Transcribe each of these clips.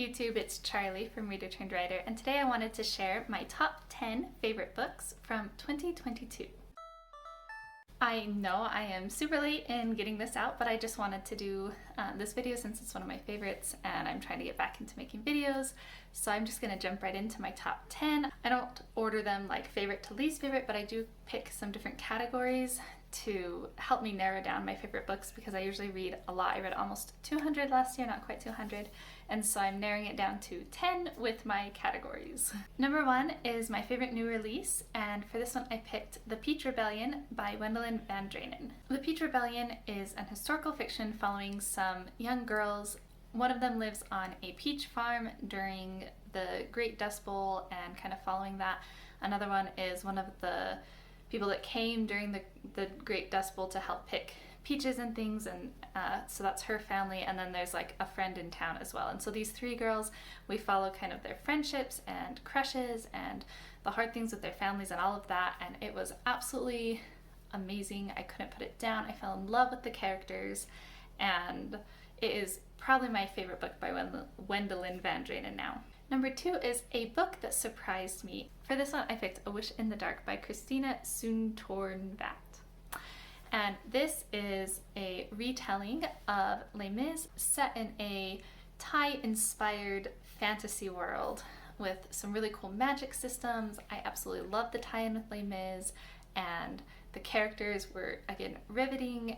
YouTube, it's Charlie from Reader Turned Writer, and today I wanted to share my top 10 favorite books from 2022. I know I am super late in getting this out, but I just wanted to do this video since it's one of my favorites and I'm trying to get back into making videos. So I'm just gonna jump right into my top 10. I don't order them like favorite to least favorite, but I do pick some different categories to help me narrow down my favorite books because I usually read a lot. I read almost 200 last year, not quite 200, and so I'm narrowing it down to 10 with my categories. Number 1 is my favorite new release, and for this one I picked The Peach Rebellion by Wendelin Van Draanen. The Peach Rebellion is an historical fiction following some young girls. One of them lives on a peach farm during the Great Dust Bowl and kind of following that. Another one is one of the people that came during the Great Dust Bowl to help pick peaches and things, and so that's her family, and then there's like a friend in town as well. And so these three girls, we follow kind of their friendships and crushes and the hard things with their families and all of that, and it was absolutely amazing. I couldn't put it down. I fell in love with the characters, and it is probably my favorite book by Wendelin Van Draanen now. Number 2 is a book that surprised me. For this one, I picked A Wish in the Dark by Christina Soontornvat. And this is a retelling of Les Mis set in a Thai-inspired fantasy world with some really cool magic systems. I absolutely love the tie-in with Les Mis, and the characters were, again, riveting.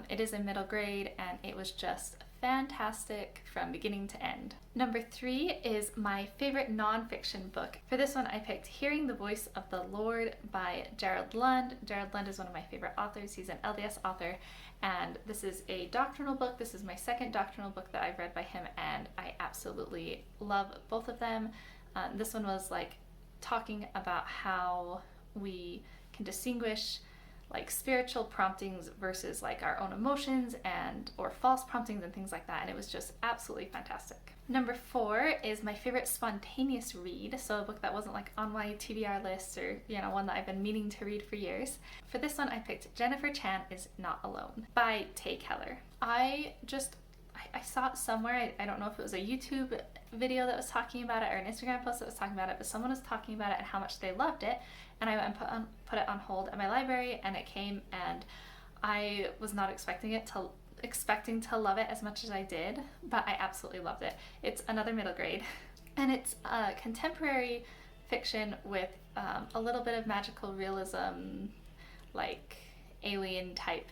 It is in middle grade, and it was just fantastic from beginning to end. Number 3 is my favorite nonfiction book. For this one, I picked Hearing the Voice of the Lord by Gerald Lund. Gerald Lund is one of my favorite authors. He's an LDS author, and this is a doctrinal book. This is my second doctrinal book that I've read by him, and I absolutely love both of them. This one was like talking about how we can distinguish like spiritual promptings versus like our own emotions or false promptings and things like that, and it was just absolutely fantastic. Number 4 is my favorite spontaneous read, so a book that wasn't like on my TBR list or one that I've been meaning to read for years. For this one I picked Jennifer Chan is Not Alone by Tay Keller. I saw it somewhere. I don't know if it was a YouTube video that was talking about it or an Instagram post that was talking about it, but someone was talking about it and how much they loved it, and I went and put it on hold at my library, and it came, and I was not expecting to love it as much as I did, but I absolutely loved it. It's another middle grade, and it's a contemporary fiction with a little bit of magical realism, like alien type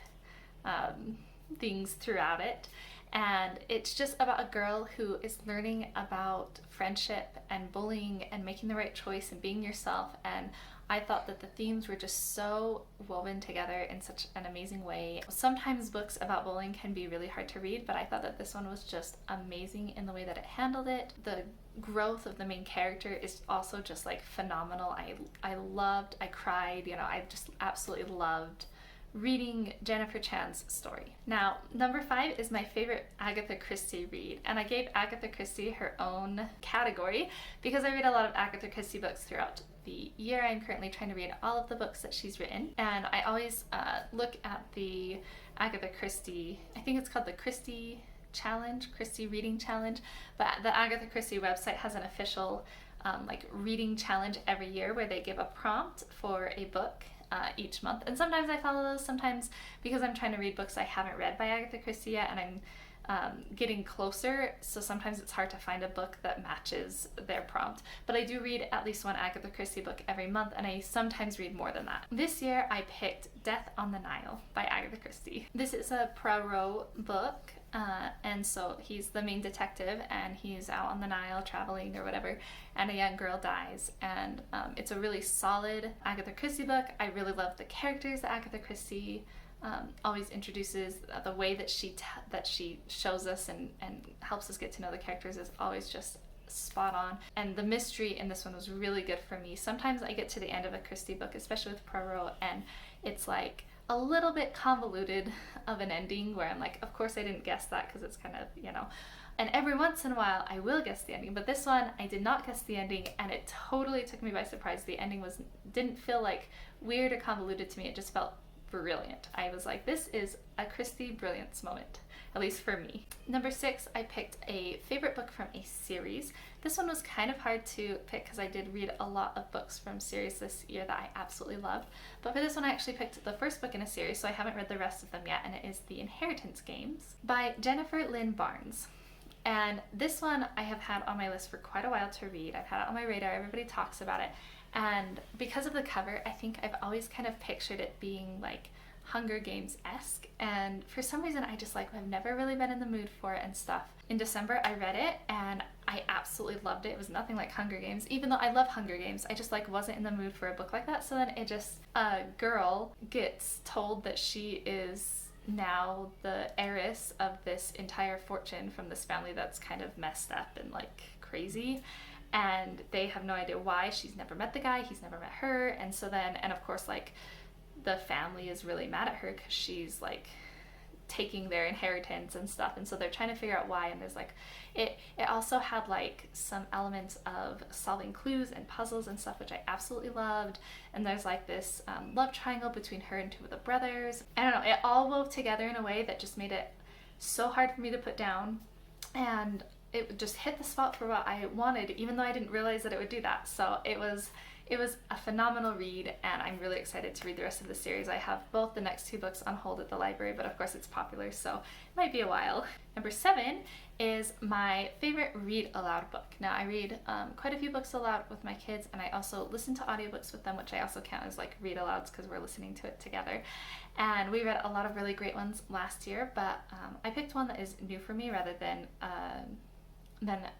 things throughout it. And it's just about a girl who is learning about friendship and bullying and making the right choice and being yourself. And I thought that the themes were just so woven together in such an amazing way. Sometimes books about bullying can be really hard to read, but I thought that this one was just amazing in the way that it handled it. The growth of the main character is also just like phenomenal. I cried, I just absolutely loved reading Jennifer Chan's story. Now, number 5 is my favorite Agatha Christie read, and I gave Agatha Christie her own category because I read a lot of Agatha Christie books throughout the year. I'm currently trying to read all of the books that she's written, and I always look at the Agatha Christie, I think it's called the Christie Challenge, Christie Reading Challenge, but the Agatha Christie website has an official like reading challenge every year where they give a prompt for a book each month, and sometimes I follow those, sometimes because I'm trying to read books I haven't read by Agatha Christie yet and I'm getting closer, so sometimes it's hard to find a book that matches their prompt. But I do read at least one Agatha Christie book every month, and I sometimes read more than that. This year I picked Death on the Nile by Agatha Christie. This is a Poirot book, and so he's the main detective and he's out on the Nile traveling or whatever, and a young girl dies, and it's a really solid Agatha Christie book. I really love the characters that Agatha Christie always introduces. The way that she shows us and helps us get to know the characters is always just spot on, and the mystery in this one was really good for me. Sometimes I get to the end of a Christie book, especially with Poirot, and it's like a little bit convoluted of an ending where I'm like, of course I didn't guess that, because it's kind of, and every once in a while I will guess the ending, but this one I did not guess the ending, and it totally took me by surprise. The ending didn't feel like weird or convoluted to me. It just felt brilliant. I was like, this is a Christy Brilliance moment, at least for me. Number 6, I picked a favorite book from a series. This one was kind of hard to pick because I did read a lot of books from series this year that I absolutely loved. But for this one, I actually picked the first book in a series, so I haven't read the rest of them yet, and it is The Inheritance Games by Jennifer Lynn Barnes. And this one I have had on my list for quite a while to read. I've had it on my radar, everybody talks about it. And because of the cover, I think I've always kind of pictured it being like Hunger Games-esque, and for some reason I just like, I've never really been in the mood for it and stuff. In December I read it and I absolutely loved it. It was nothing like Hunger Games, even though I love Hunger Games. I just like wasn't in the mood for a book like that. So then it just, a girl gets told that she is now the heiress of this entire fortune from this family that's kind of messed up and like crazy, and they have no idea why. She's never met the guy, he's never met her, and so then, and of course like the family is really mad at her because she's like taking their inheritance and stuff, and so they're trying to figure out why. And there's like, it also had like some elements of solving clues and puzzles and stuff, which I absolutely loved. And there's like this love triangle between her and 2 of the brothers. I don't know, it all wove together in a way that just made it so hard for me to put down, and it just hit the spot for what I wanted, even though I didn't realize that it would do that. So it was a phenomenal read, and I'm really excited to read the rest of the series. I have both the next 2 books on hold at the library, but of course it's popular, so it might be a while. Number 7 is my favorite read aloud book. Now I read quite a few books aloud with my kids, and I also listen to audiobooks with them, which I also count as like read alouds because we're listening to it together. And we read a lot of really great ones last year, but I picked one that is new for me rather than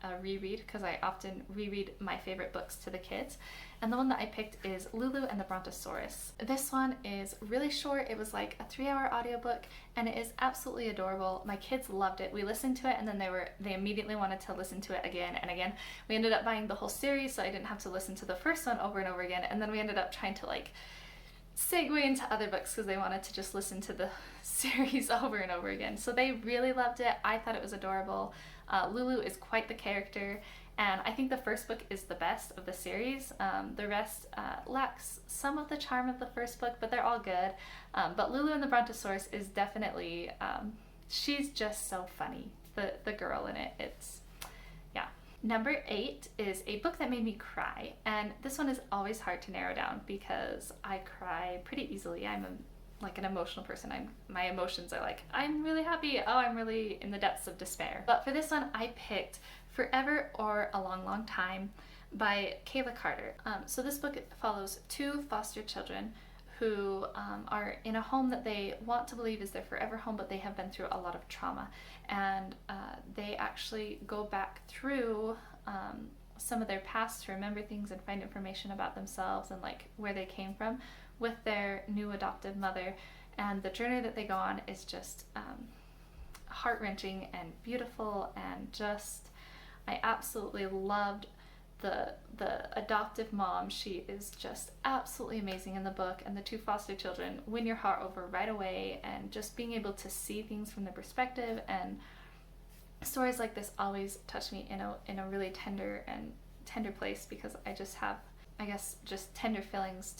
a reread, because I often reread my favorite books to the kids. And the one that I picked is Lulu and the Brontosaurus. This one is really short. It was like a 3-hour audiobook, and it is absolutely adorable. My kids loved it. We listened to it, and then they immediately wanted to listen to it again and again. We ended up buying the whole series, so I didn't have to listen to the first one over and over again, and then we ended up trying to like segue into other books because they wanted to just listen to the series over and over again. So they really loved it. I thought it was adorable. Lulu is quite the character, and I think the first book is the best of the series. The rest lacks some of the charm of the first book, but they're all good. But Lulu and the Brontosaurus is definitely, she's just so funny. The girl in it, it's, yeah. Number 8 is a book that made me cry, and this one is always hard to narrow down because I cry pretty easily. I'm like an emotional person. My emotions are like, I'm really happy, oh, I'm really in the depths of despair. But for this one, I picked Forever or a Long, Long Time by Kayla Carter. So this book follows 2 foster children who are in a home that they want to believe is their forever home, but they have been through a lot of trauma. And they actually go back through some of their past to remember things and find information about themselves and like where they came from with their new adoptive mother. And the journey that they go on is just heart-wrenching and beautiful, and just, I absolutely loved the adoptive mom. She is just absolutely amazing in the book, and the 2 foster children win your heart over right away, and just being able to see things from their perspective. And stories like this always touch me in a really tender place, because I just have, I guess, just tender feelings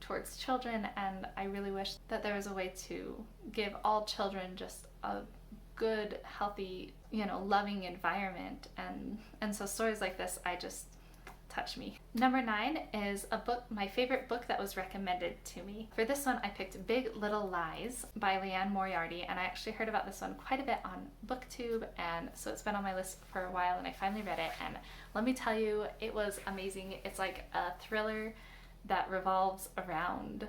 towards children, and I really wish that there was a way to give all children just a good, healthy, loving environment, and so stories like this, I just touch me. Number 9 is a book, my favorite book that was recommended to me. For this one, I picked Big Little Lies by Liane Moriarty, and I actually heard about this one quite a bit on BookTube, and so it's been on my list for a while, and I finally read it, and let me tell you, it was amazing. It's like a thriller that revolves around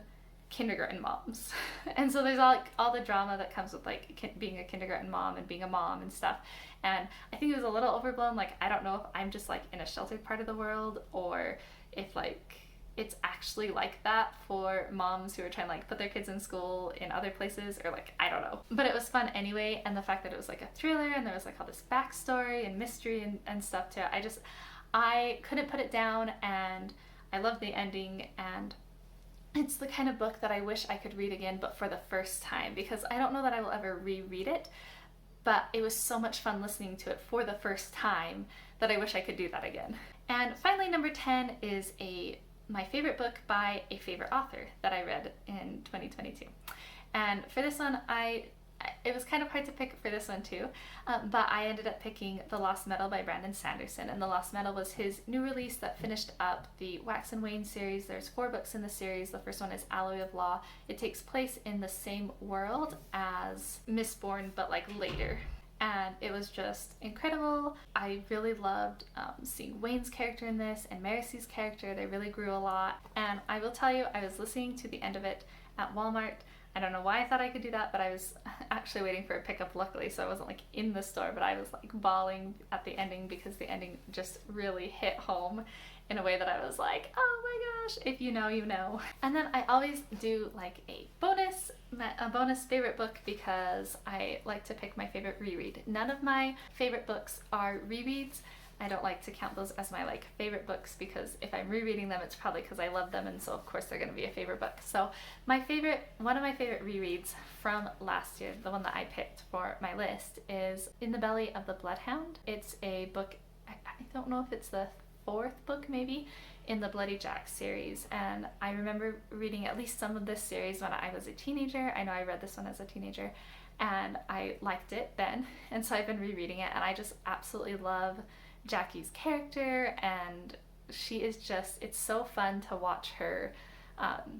kindergarten moms. And so there's all the drama that comes with like being a kindergarten mom and being a mom and stuff. And I think it was a little overblown. Like, I don't know if I'm just like in a sheltered part of the world, or if like it's actually like that for moms who are trying to like put their kids in school in other places, or like, I don't know. But it was fun anyway, and the fact that it was like a thriller and there was like all this backstory and mystery and stuff to it, I couldn't put it down, and I loved the ending. And it's the kind of book that I wish I could read again, but for the first time, because I don't know that I will ever reread it, but it was so much fun listening to it for the first time that I wish I could do that again. And finally, number 10 is a my favorite book by a favorite author that I read in 2022. And for this one, it was kind of hard to pick for this one too, but I ended up picking The Lost Metal by Brandon Sanderson. And The Lost Metal was his new release that finished up the Wax and Wayne series. There's 4 books in the series. The first one is Alloy of Law. It takes place in the same world as Mistborn, but like later. And it was just incredible. I really loved seeing Wayne's character in this and Marcy's character. They really grew a lot. And I will tell you, I was listening to the end of it at Walmart. I don't know why I thought I could do that, but I was actually waiting for a pickup, luckily, so I wasn't like in the store, but I was like bawling at the ending because the ending just really hit home in a way that I was like, oh my gosh, if you know, you know. And then I always do like a bonus favorite book because I like to pick my favorite reread. None of my favorite books are rereads. I don't like to count those as my like favorite books because if I'm rereading them, it's probably because I love them, and so of course they're going to be a favorite book. So one of my favorite rereads from last year, the one that I picked for my list, is In the Belly of the Bloodhound. It's a book, I don't know if it's the 4th book maybe in the Bloody Jack series, and I remember reading at least some of this series when I was a teenager. I know I read this one as a teenager and I liked it then, and so I've been rereading it, and I just absolutely love Jackie's character, and she is just, it's so fun to watch her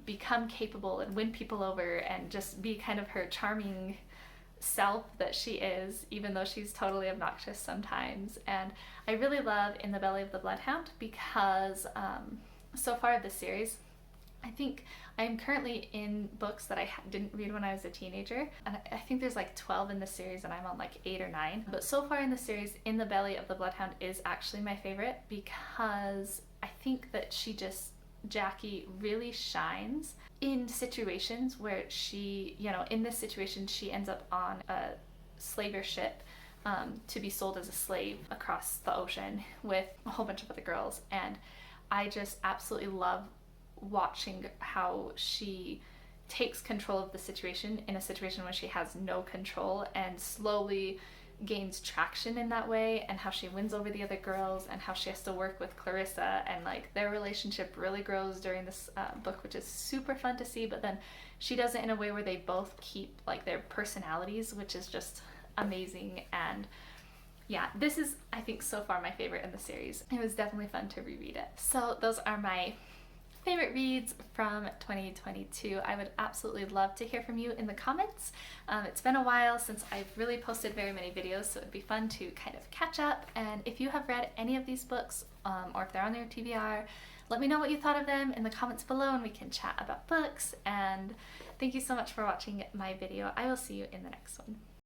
become capable and win people over and just be kind of her charming self that she is, even though she's totally obnoxious sometimes. And I really love In the Belly of the Bloodhound because so far of the series, I think I'm currently in books that I didn't read when I was a teenager, and I think there's like 12 in the series and I'm on like 8 or 9. But so far in the series, In the Belly of the Bloodhound is actually my favorite because I think that Jackie really shines in situations where she, in this situation, she ends up on a slaver ship to be sold as a slave across the ocean with a whole bunch of other girls, and I just absolutely love watching how she takes control of the situation in a situation where she has no control and slowly gains traction in that way, and how she wins over the other girls, and how she has to work with Clarissa, and like their relationship really grows during this book, which is super fun to see. But then she does it in a way where they both keep like their personalities, which is just amazing. And yeah, this is, I think, so far my favorite in the series. It was definitely fun to reread it. So those are my favorite reads from 2022. I would absolutely love to hear from you in the comments. It's been a while since I've really posted very many videos, so it'd be fun to kind of catch up. And if you have read any of these books, or if they're on your TBR, let me know what you thought of them in the comments below, and we can chat about books. And thank you so much for watching my video. I will see you in the next one.